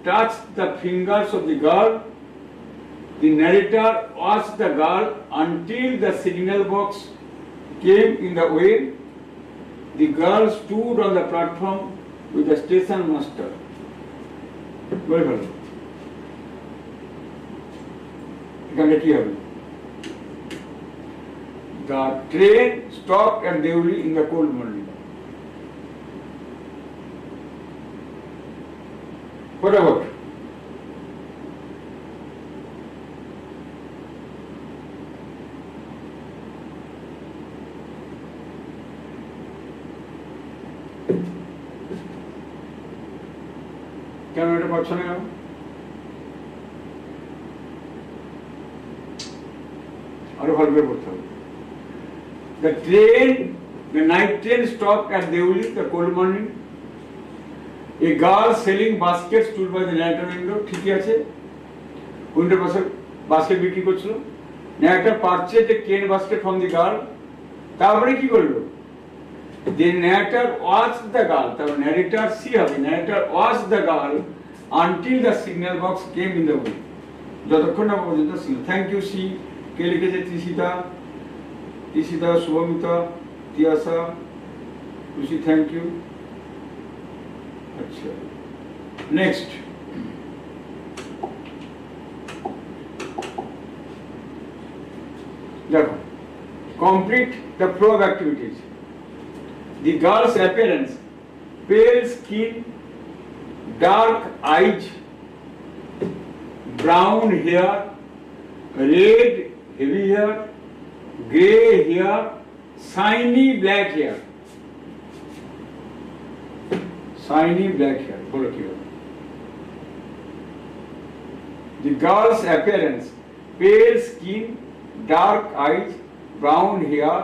touched the fingers of the girl. The narrator watched the girl until the signal box came in the way. The girl stood on the platform with the station master. Very well. এখানে কি হবে? The train stopped at Deoli in the cold morning. What about? কেন এটা পাচ্ছ না? আরো ভালো করে পড়তে হবে। The night train stopped at Deoli, the cold morning. A girl selling baskets stood by the narrator window. ঠিকই আছে, উইন্ডোর পাশে বাস্কেট বিক্রি করছিল। narrator purchased a cane basket from the girl. তারপরে কি করলো? The narrator watched the girl. The narrator see হবে. Narrator watched the girl until the signal box came in the way. যতক্ষণ না পর্যন্ত signal. Thank you C K লিখেছে তৃষিতা, তৃষিতা, শুভমিতা, তিয়াসা, খুশি, thank you. আচ্ছা, নেক্সট দেখো, complete the flow of activities. The girl's appearance: pale skin, dark eyes, brown hair, red heavy hair, grey hair, shiny black hair. Shiny black hair. বলো কি হবে? The girl's appearance: pale skin, dark eyes, brown hair,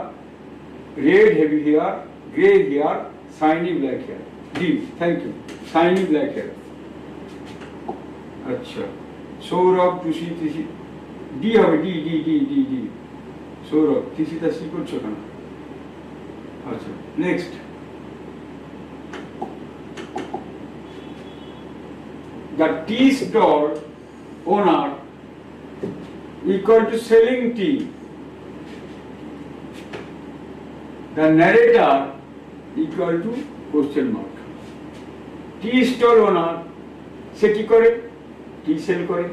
red heavy hair, grey hair, shiny black hair. D. Thank you. Shiny black hair. अच्छा, Sourav, Tushi, Tisi, D হবে, D D D D D. Sourav, Tisita C করছো কেন? আচ্ছা, next. The tea stall owner equal to selling tea. The narrator equal to question mark. Tea stall owner সে কি করে? টি sell করে।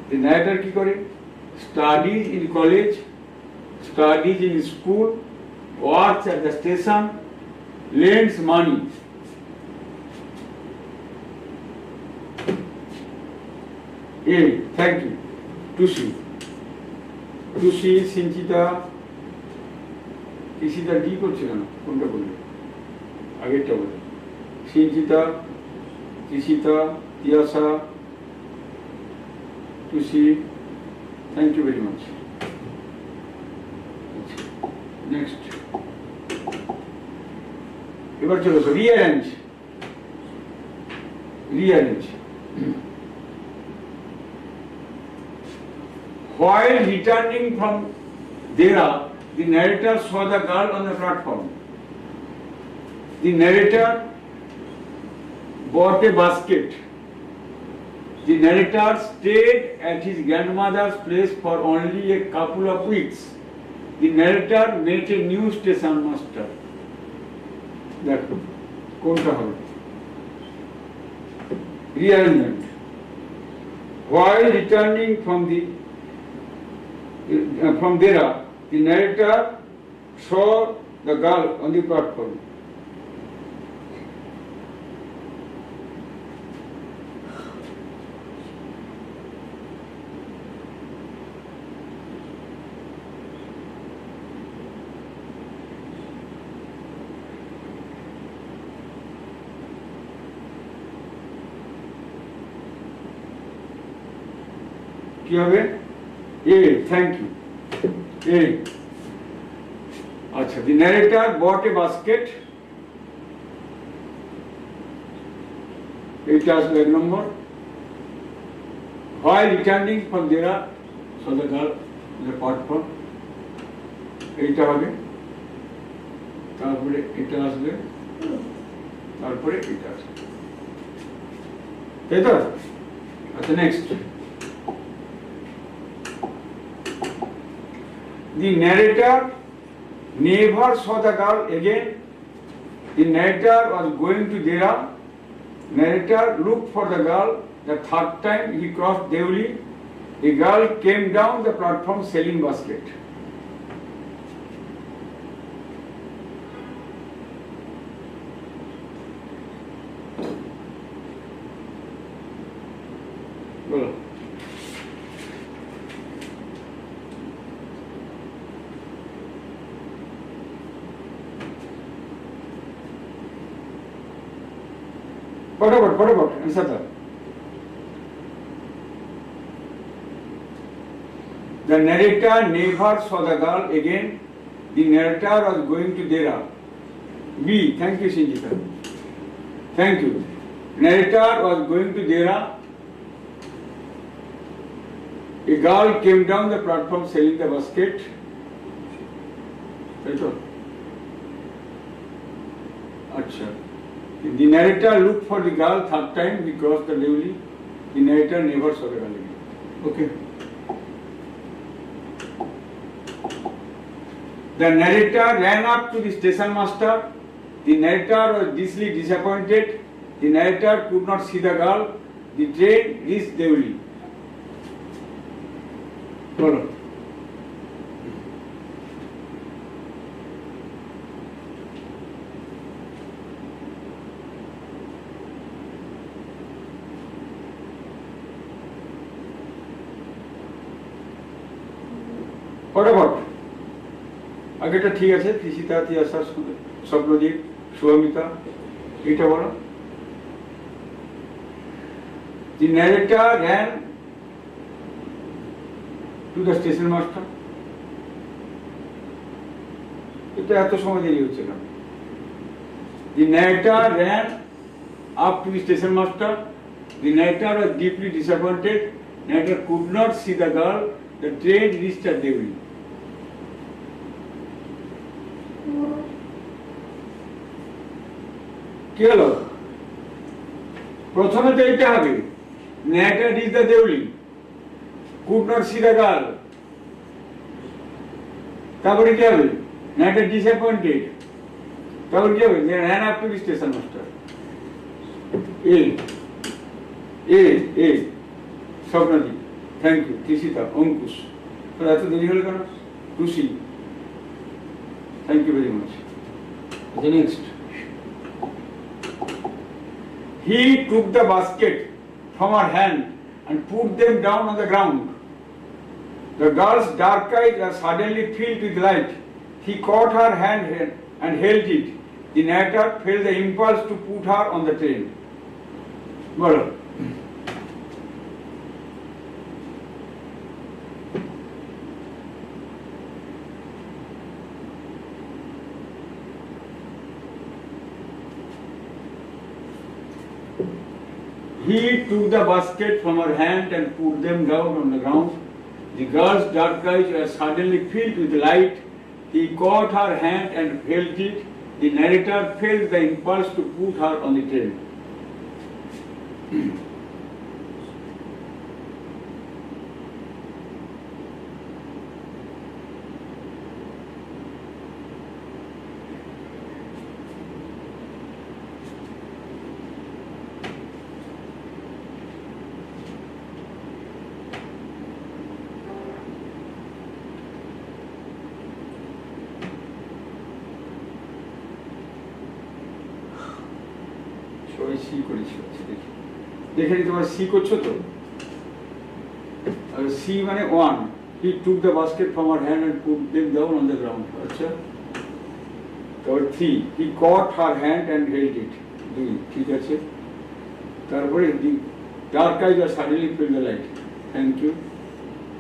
The narrator কি করে? Studies in college, studies in school, works at the station, lends money. A. Thank you. Tushi, Tushi, Sinchita, Tisita D করছে কেন? কোনটা বলবে? আগেরটা বলে। Sinchita, Tisita, Tiyasa, Tushi, thank you very much. Next, এবার চলো rearrange. Rearrange, while returning from Dera, the narrator saw the girl on the platform. The narrator bought a basket. The narrator stayed at his grandmother's place for only a couple of weeks. The narrator met a new station master. দেখো কোনটা হবে? Rearrangement. While returning from Dera, the narrator saw the girl on the platform. কি হবে? A. Thank you. A. আচ্ছা, the narrator bought a basket. এটা আসবে এক নম্বর। While returning from Dera, saw the girl on the platform. এইটা হবে, তারপরে এটা আসবে, তারপরে এটা আসবে, তাই তো? আচ্ছা, next. The narrator never saw the girl again. The narrator was going to Dera. Narrator looked for the girl. The third time he crossed Deoli, the girl came down the platform selling basket. বলো। फटाफट answer था। The narrator never saw the girl again. The narrator was going to Dera. B. Thank you, Sinjita. Thank you. Narrator was going to Dera. A girl came down the platform selling the basket. Acha. The narrator looked for the girl third time. He crossed the Deoli. The narrator never saw the girl again. Okay. The narrator ran up to the station master. The narrator was deeply disappointed. The narrator could not see the girl. The train reached Deoli. Follow. ফটাফট আগেটা ঠিক আছে তৃষিতা তিয়াসা স্বপ্নদীপ সুমিতা এটা বলো The narrator ran to the station master. এটা এত সময় দেরি হচ্ছে না The narrator ran up to the station master. The narrator was deeply disappointed. Narrator could not see the girl. The train reached at Deoli. কি হলো প্রথমে তো এটা হবে narrator reached the Deoli, could not see the girl. তারপরে কি হবে narrator disappointed. তারপরে কি হবে ran up to the station master. A Swapnadip thank you Trishita Ankush এত দেরি হলো কেন Tusi thank you very much next He took the basket from her hand and put them down on the ground. The girl's dark eyes were suddenly filled with light. He caught her hand and held it. The narrator felt the impulse to put her on the train. Bolo. He took the basket from her hand and put them down on the ground. The girl's dark eyes were suddenly filled with light. He caught her hand and held it. The narrator felt the impulse to put her on the train. সবাই C করেছি দেখি দেখে তোমার C করছো তো আর C মানে 1 he took the basket from her hand and put them down on the ground আচ্ছা তারপর 3 he caught her hand and held it 2 ঠিক আছে তারপরে the dark eyes were suddenly filled with light thank you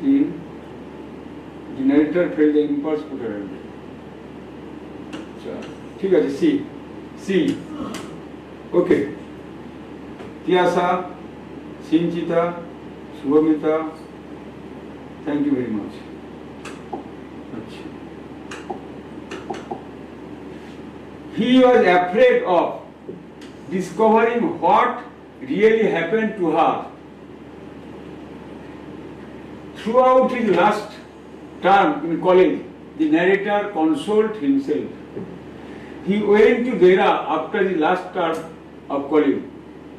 3 the narrator felt the impulse put her hand আচ্ছা ঠিক আছে C Okay. Tiasa, Sinchita, Shubhamita, thank you very much. He was afraid of discovering what really happened to her. Throughout his last term in college, the narrator consoled himself. He went to Dera after the last term of college.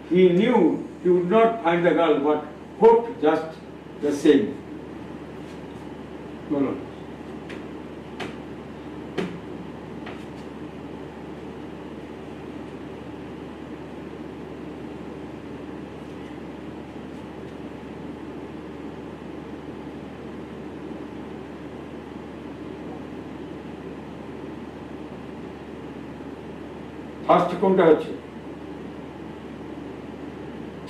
He knew he would not find the girl, but hoped just the same. Bolo. First কোনটা হচ্ছে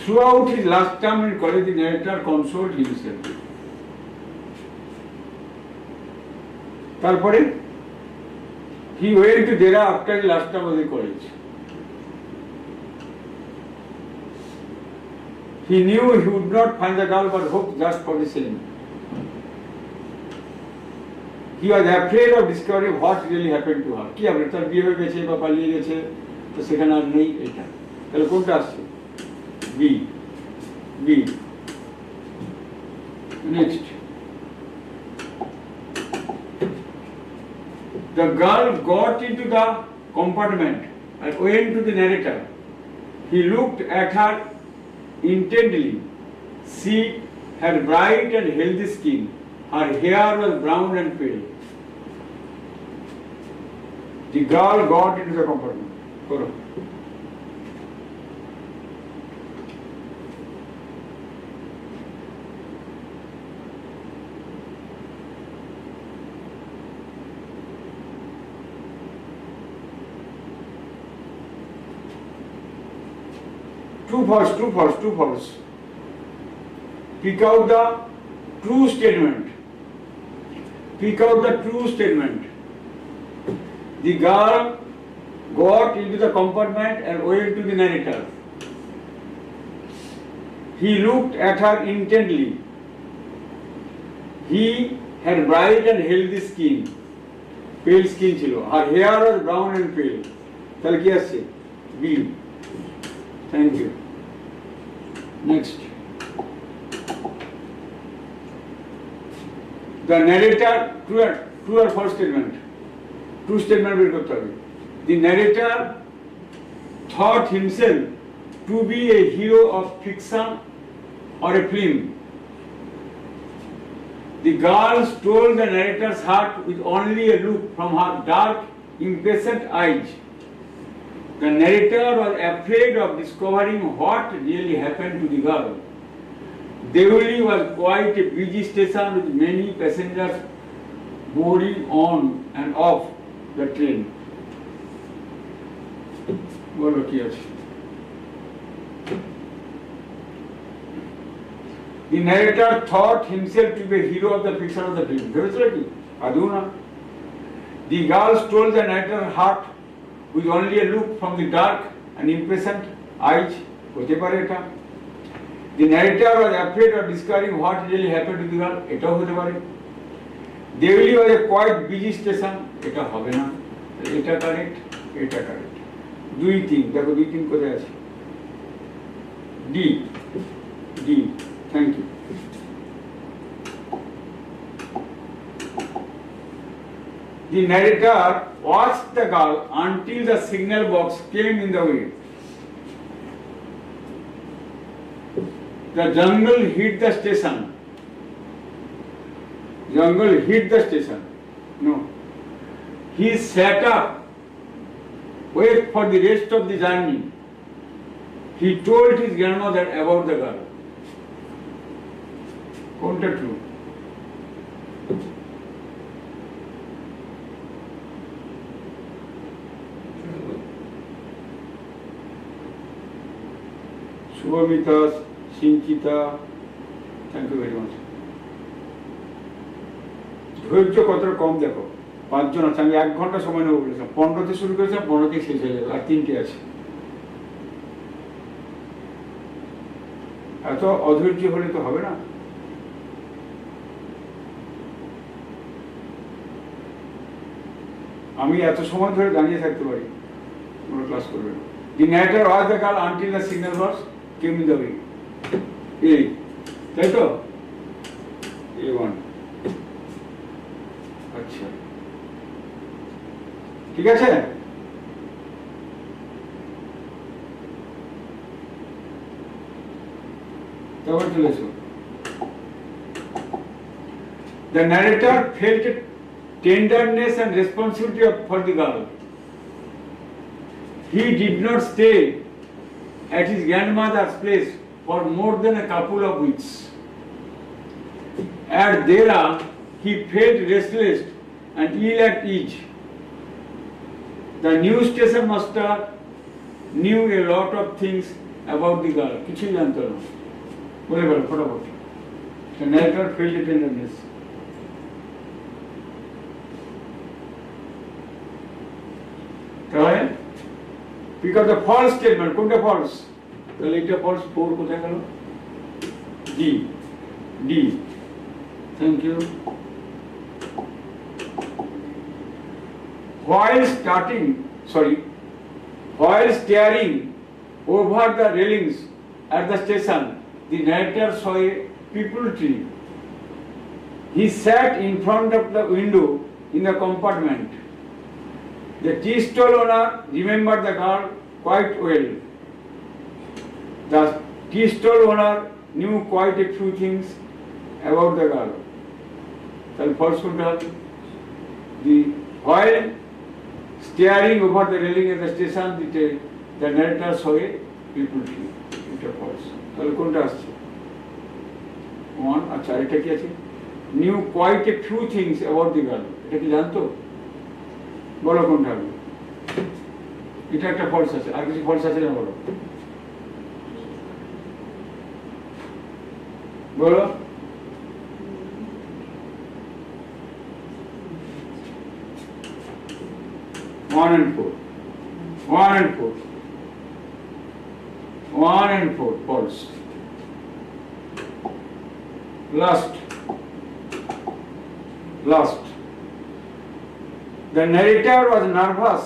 throughout his last term in college the narrator consoled himself তারপরে he went to Dera after the last term of the college he knew he would not find the girl but hoped just for the same he was afraid of discovering what really happened to her কি হবে তার বিয়ে হয়ে গেছে বা পালিয়ে গেছে তো সেখানে আর নেই এটা, তাহলে কোনটা আসছে? B. B. Next, the girl got into the compartment and went to the narrator. He looked at her intently. She had bright and healthy skin. Her hair was brown and pale. The girl got into the compartment. Koro. True, false, true, false, true, false. Pick out the true statement. Pick out the true statement. The girl got into the compartment and went to the narrator. He looked at her intently. He had bright and healthy skin. Pale skin chilo. Her hair was brown and pale. তাহলে কি আসছে? B. Thank you. Next. The narrator, true or false statement? True statement বের করতে হবে। The narrator thought himself to be a hero of fiction or a film. The girl stole the narrator's heart with only a look from her dark, impatient eyes. The narrator was afraid of discovering what really happened to the girl. Deoli was quite a busy station with many passengers boarding on and off the train. বলো কি আছে? The narrator thought himself to be a hero of the fiction of the film. ভেবেছিল কি? আদৌ না। The girl stole the narrator's heart with only a look from the dark and impatient eyes. হতে পারে এটা। The narrator was afraid of discovering what really happened to the girl. এটাও হতে পারে। Deoli was a quite busy station. এটা হবে না। এটা কারেক্ট, এটা কারেক্ট। 2 3 দেখো 2 3 কোথায় আছে? D. D. Thank you. The narrator watched the girl until the signal box came in the way. The jungle hit the station. Jungle hit the station. No. He sat up, wait for the rest of the journey. He told his grandmother about the girl. কোনটা true? Shubhamita, Sinchita, thank you very much. ধৈর্য কতটা কম দেখো, 5 জন আছে, আমি 1 ঘন্টা সময় নেবো বলেছিলাম। 15তে শুরু করেছিলাম, 15তেই শেষ হয়ে যাবে, আর 3টে আছে। এত অধৈর্য হলে তো হবে না। আমি এত সময় ধরে দাঁড়িয়ে থাকতে পারি, কোনো ক্লাস করবে না। The narrator watched the girl until the signal box came in the way. A, তাই তো? A1. আচ্ছা, ঠিক আছে। তারপর চলে এসো। The narrator felt tenderness and responsibility for the girl. He did not stay at his grandmother's place for more than a couple of weeks. At Dera, he felt restless and ill at ease. The new station master knew a lot of things about the girl. কিছুই জানতো না। বলে গেল ফটাফট। The narrator felt tenderness. তাহলে pick up the false statement. কোনটা false? তাহলে এটা false। 4 কোথায় গেল? D. D. Thank you. While staring over the railings at the station, the narrator saw a people tree. He sat in front of the window in the compartment. The tea stall owner remembered the girl quite well. The tea stall owner knew quite a few things about the girl. তাহলে false কোনটা হবে? While staring over the railing at the station, the narrator saw a people tree. এটা false. তাহলে কোনটা আসছে? One. আচ্ছা এটা কি আছে? Knew quite a few things about the girl. এটা কি জানতো? বলো কোনটা হবে? এটা একটা false আছে। আর কিছু false আছে না বলো? বলো। One and four. False. Last. The narrator was nervous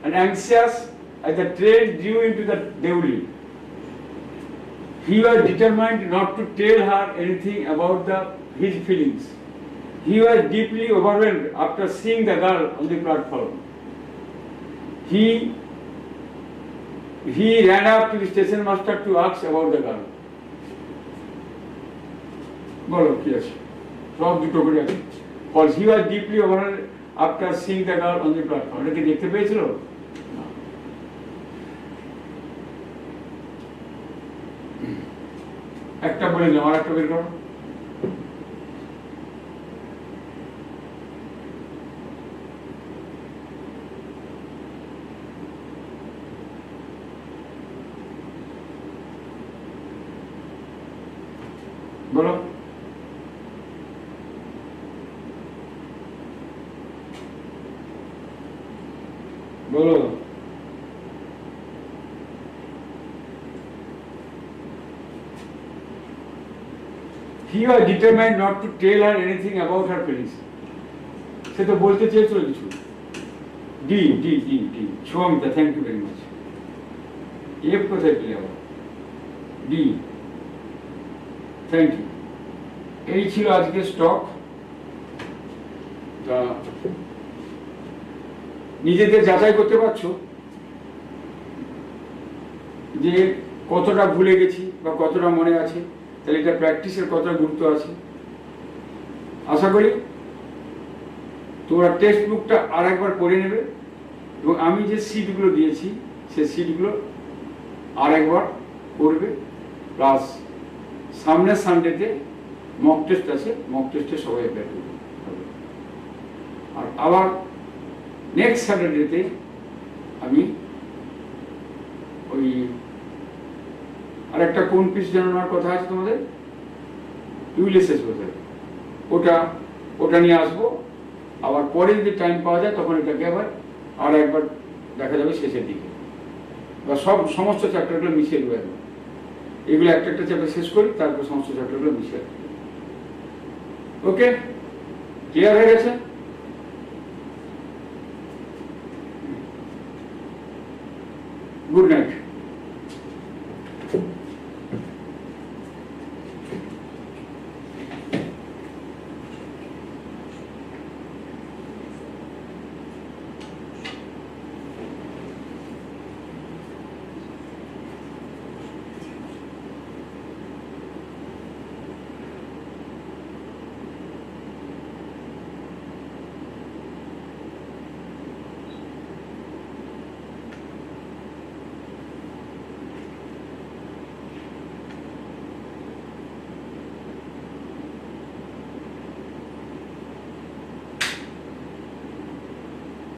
and anxious as the train drew into the Deoli. He was determined not to tell her anything about his feelings. He was deeply overwhelmed after seeing the girl on the platform. He ran up to the station master to ask about the girl. বলো কি আছে? সব দুটো করে আছে। False. He was deeply overwhelmed after seeing the girl on the platform. এটা কি দেখতে পেয়েছিল? না। একটা বলে দিলাম, আর একটা বের করো। বলো। বলো। He was determined not to tell her anything about her feelings. সে তো বলতে চেয়েছিল কিছু। D Shubhamita, thank you very much. F কোথায় পেলে আবার? D, thank you. এই ছিল আজকে স্টক। তা নিজেদের যাচাই করতে পারছো যে কতটা ভুলে গেছি বা কতটা মনে আছে, তাহলে এটা প্র্যাকটিসের কতটা গুরুত্ব আছে। আশা করি তোমরা টেক্সট বুকটা আর একবার পড়ে নেবে এবং আমি যে সিটগুলো দিয়েছি সেই সিটগুলো আর একবার পড়বে, প্লাস সামনের সানডেতে মক টেস্ট আছে, মক টেস্টে সবাই অ্যাপ্লাই করবে। আর আবার নেক্সট স্যাটারডেতে আমি ওই আরেকটা কোন পিস জানানোর কথা আছে তোমাদের, ইউলিসেস বোধহয়, ওটা নিয়ে আসবো। আবার পরে যদি টাইম পাওয়া যায় তখন এটাকে আবার আর একবার দেখা যাবে শেষের দিকে, বা সমস্ত চ্যাপ্টারগুলো মিশিয়ে দেবো একবার। এগুলো একটা চ্যাপ্টার শেষ করি, তারপর সমস্ত চ্যাপ্টারগুলো মিশিয়ে দেবো। ওকে, ক্লিয়ার হয়ে গেছে? Good night.